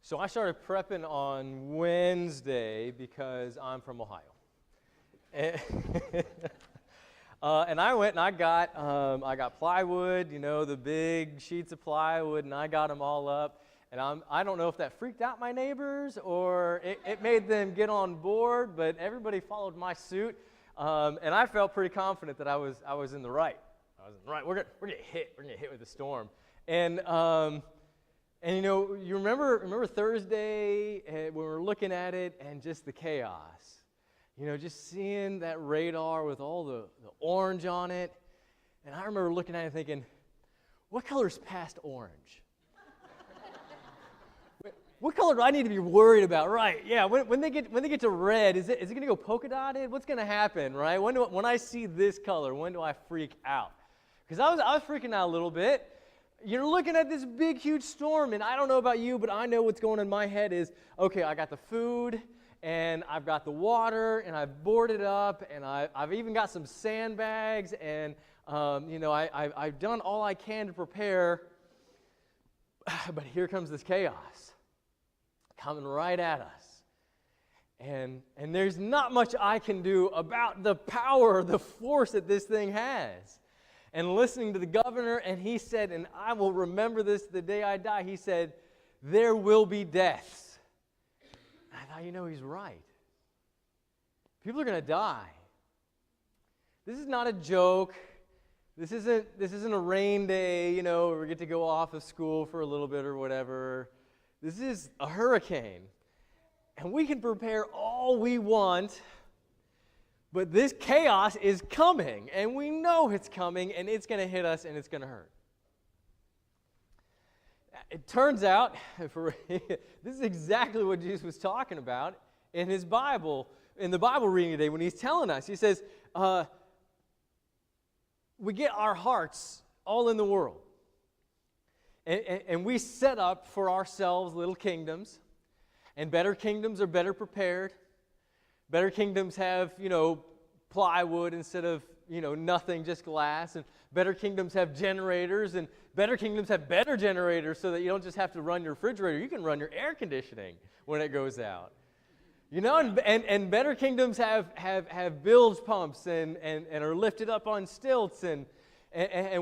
So I started prepping on Wednesday because I'm from Ohio. And I went and I got plywood, the big sheets of plywood, and I got them all up. And I don't know if that freaked out my neighbors or it made them get on board, but everybody followed my suit. And I felt pretty confident that I was in the right. I was in the right. We're gonna get hit. We're gonna get hit with the storm. And you remember Thursday when we were looking at it and just the chaos. Just seeing that radar with all the orange on it. And I remember looking at it thinking, what color's past orange? What color do I need to be worried about? Right, yeah, when they get to red, is it going to go polka dotted? What's going to happen, right? When I see this color, when do I freak out? Because I was freaking out a little bit. You're looking at this big, huge storm, and I don't know about you, but I know what's going on in my head is, okay, I got the food, and I've got the water, and I've boarded up, and I've even got some sandbags, and I've done all I can to prepare, but here comes this chaos coming right at us. And there's not much I can do about the power, the force that this thing has. And listening to the governor, and he said, and I will remember this the day I die, he said, there will be deaths. And I thought, he's right. People are going to die. This is not a joke. This isn't a rain day, where we get to go off of school for a little bit or whatever. This is a hurricane. And we can prepare all we want, but this chaos is coming, and we know it's coming, and it's going to hit us, and it's going to hurt. It turns out, this is exactly what Jesus was talking about in his Bible, in the Bible reading today, when he's telling us. He says, we get our hearts all in the world. And we set up for ourselves little kingdoms, and better kingdoms are better prepared. Better kingdoms have, plywood instead of, nothing, just glass. And better kingdoms have generators, and better kingdoms have better generators so that you don't just have to run your refrigerator. You can run your air conditioning when it goes out. And better kingdoms have bilge pumps and are lifted up on stilts, and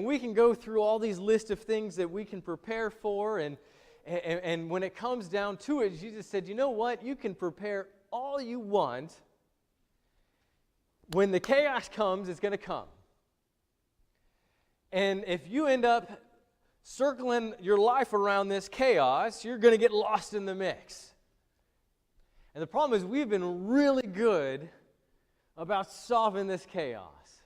we can go through all these lists of things that we can prepare for, and when it comes down to it, Jesus said, you know what? You can prepare all you want. When the chaos comes, it's going to come. And if you end up circling your life around this chaos, you're going to get lost in the mix. And the problem is we've been really good about solving this chaos,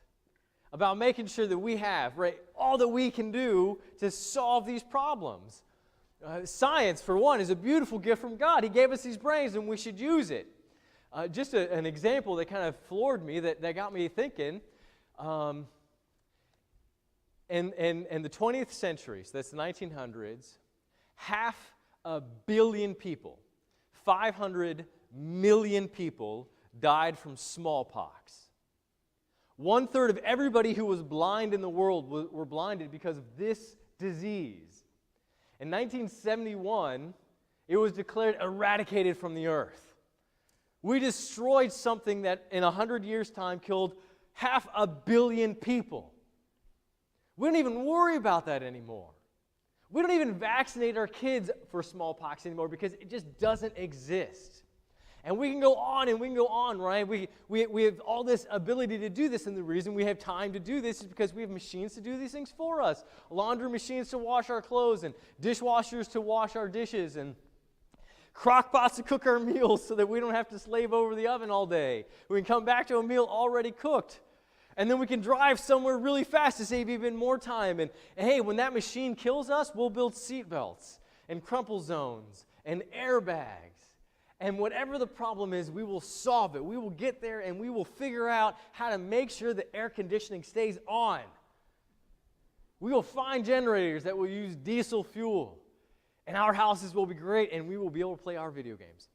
about making sure that we have, all that we can do to solve these problems. Science, for one, is a beautiful gift from God. He gave us these brains, and we should use it. Just an example that kind of floored me, that got me thinking. In the 20th century, so that's the 1900s, 500 million people, 500 million people died from smallpox. 1/3 of everybody who was blind in the world were blinded because of this disease. In 1971, it was declared eradicated from the earth. We destroyed something that in 100 years' time killed 500 million people. We don't even worry about that anymore. We don't even vaccinate our kids for smallpox anymore because it just doesn't exist. And we can go on and we can go on, right? We have all this ability to do this, and the reason we have time to do this is because we have machines to do these things for us. Laundry machines to wash our clothes, and dishwashers to wash our dishes, and crock pots to cook our meals so that we don't have to slave over the oven all day. We can come back to a meal already cooked. And then we can drive somewhere really fast to save even more time. And hey, when that machine kills us, we'll build seat belts and crumple zones and airbags. And whatever the problem is, we will solve it. We will get there, and we will figure out how to make sure that air conditioning stays on. We will find generators that will use diesel fuel. And our houses will be great, and we will be able to play our video games.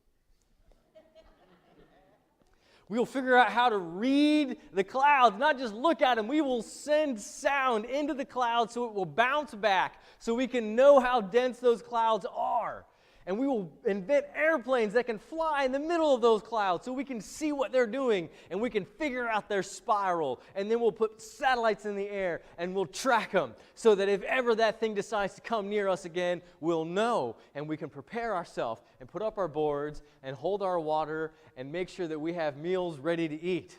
We will figure out how to read the clouds, not just look at them. We will send sound into the clouds so it will bounce back, so we can know how dense those clouds are. And we will invent airplanes that can fly in the middle of those clouds so we can see what they're doing and we can figure out their spiral. And then we'll put satellites in the air and we'll track them so that if ever that thing decides to come near us again, we'll know and we can prepare ourselves and put up our boards and hold our water and make sure that we have meals ready to eat.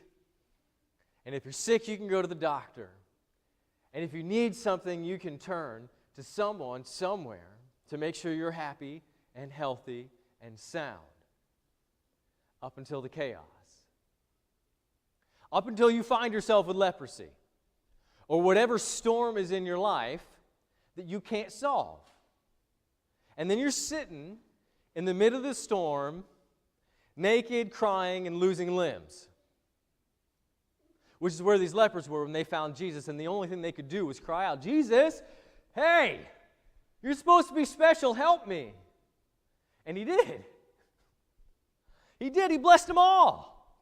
And if you're sick, you can go to the doctor. And if you need something, you can turn to someone somewhere to make sure you're happy and healthy and sound up until the chaos. Up until you find yourself with leprosy or whatever storm is in your life that you can't solve. And then you're sitting in the middle of the storm, naked, crying, and losing limbs. Which is where these lepers were when they found Jesus, and the only thing they could do was cry out, "Jesus, hey, you're supposed to be special, help me." And he did. He did. He blessed them all.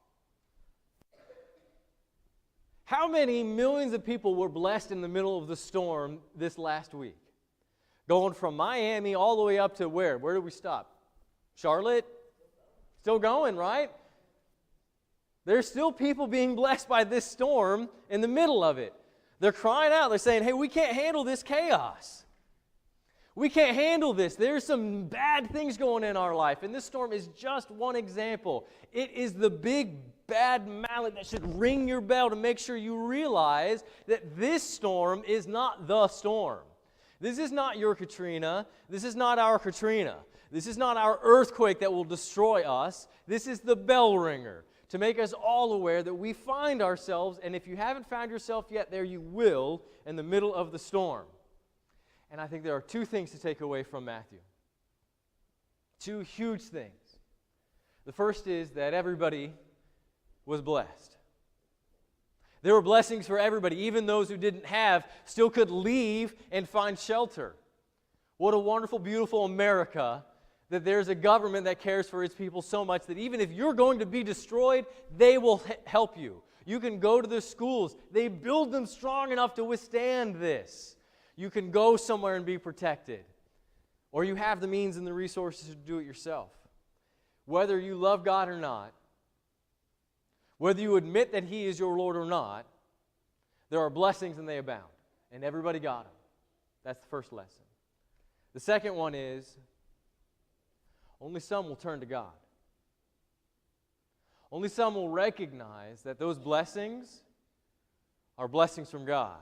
How many millions of people were blessed in the middle of the storm this last week? Going from Miami all the way up to where? Where did we stop? Charlotte? Still going, right? There's still people being blessed by this storm in the middle of it. They're crying out. They're saying, "Hey, we can't handle this chaos. We can't handle this. There's some bad things going in our life." And this storm is just one example. It is the big bad mallet that should ring your bell to make sure you realize that this storm is not the storm. This is not your Katrina. This is not our Katrina. This is not our earthquake that will destroy us. This is the bell ringer to make us all aware that we find ourselves, and if you haven't found yourself yet, there you will, in the middle of the storm. And I think there are two things to take away from Matthew. Two huge things. The first is that everybody was blessed. There were blessings for everybody. Even those who didn't have still could leave and find shelter. What a wonderful, beautiful America that there's a government that cares for its people so much that even if you're going to be destroyed, they will help you. You can go to the schools. They build them strong enough to withstand this. You can go somewhere and be protected. Or you have the means and the resources to do it yourself. Whether you love God or not, whether you admit that He is your Lord or not, there are blessings and they abound. And everybody got them. That's the first lesson. The second one is, only some will turn to God. Only some will recognize that those blessings are blessings from God.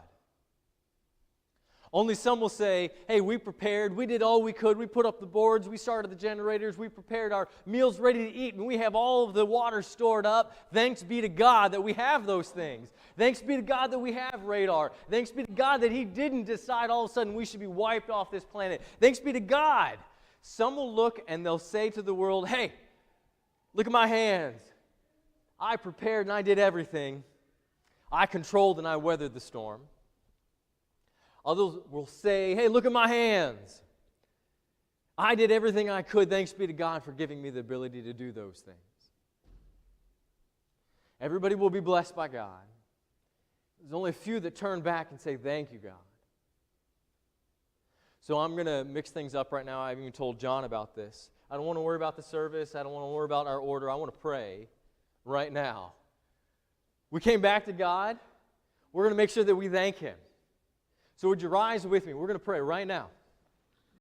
Only some will say, "Hey, we prepared, we did all we could, we put up the boards, we started the generators, we prepared our meals ready to eat, and we have all of the water stored up. Thanks be to God that we have those things. Thanks be to God that we have radar. Thanks be to God that He didn't decide all of a sudden we should be wiped off this planet. Thanks be to God." Some will look and they'll say to the world, "Hey, look at my hands. I prepared and I did everything. I controlled and I weathered the storm." Others will say, "Hey, look at my hands. I did everything I could. Thanks be to God for giving me the ability to do those things." Everybody will be blessed by God. There's only a few that turn back and say, "Thank you, God." So I'm going to mix things up right now. I've even told John about this. I don't want to worry about the service. I don't want to worry about our order. I want to pray right now. We came back to God. We're going to make sure that we thank Him. So would you rise with me? We're going to pray right now.